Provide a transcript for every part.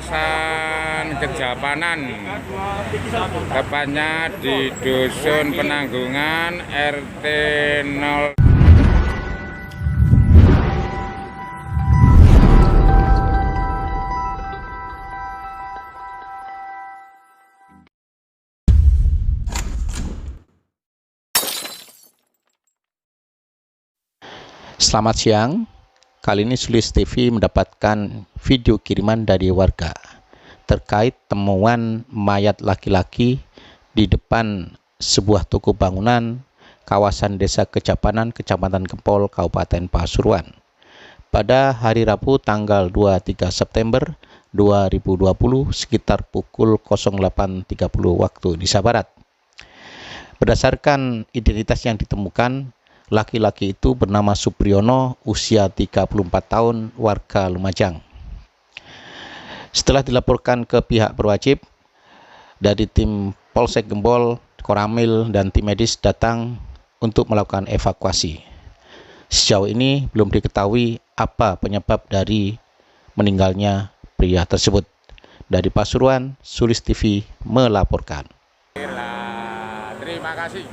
kawasan Kejapanan, tepatnya di Dusun Penanggungan RT 0. Selamat siang. Kali ini Sulis TV mendapatkan video kiriman dari warga terkait temuan mayat laki-laki di depan sebuah toko bangunan kawasan Desa Kejapanan, Kecamatan Gempol, Kabupaten Pasuruan pada hari Rabu tanggal 23 September 2020 sekitar pukul 08.30 waktu Indonesia Barat. Berdasarkan identitas yang ditemukan, laki-laki itu bernama Supriyono, usia 34 tahun, warga Lumajang. Setelah dilaporkan ke pihak berwajib, dari tim Polsek Gempol, Koramil, dan tim medis datang untuk melakukan evakuasi. Sejauh ini belum diketahui apa penyebab dari meninggalnya pria tersebut. Dari Pasuruan, Sulis TV melaporkan. Terima kasih.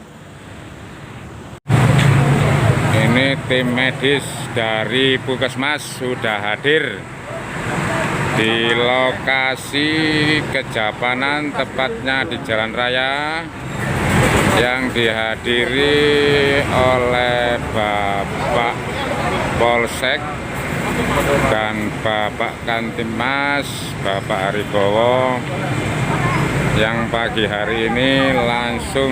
Ini tim medis dari Puskesmas sudah hadir di lokasi Kejapanan, tepatnya di Jalan Raya, yang dihadiri oleh Bapak Polsek dan Bapak Kantimas, Bapak Aribowo, yang pagi hari ini langsung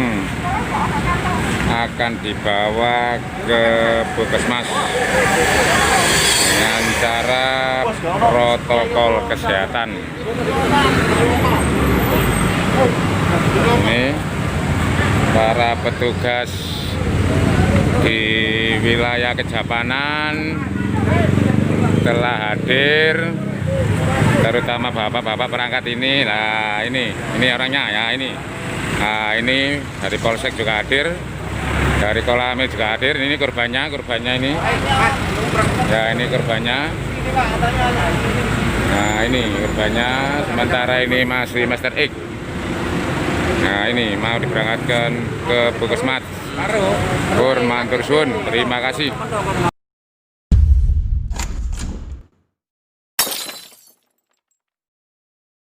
akan dibawa ke Puskesmas dengan cara protokol kesehatan. Ini para petugas di wilayah Kejapanan telah hadir, terutama bapak-bapak perangkat ini. Nah, ini orangnya ya, ini. Nah, ini dari Polsek juga hadir. Dari Koramil juga hadir. Ini korbannya ini. Ya, ini korbannya. Nah, ini korbannya. Sementara ini masih Master X. Nah, ini mau diberangkatkan ke Puskesmas. Matur suwun. Terima kasih.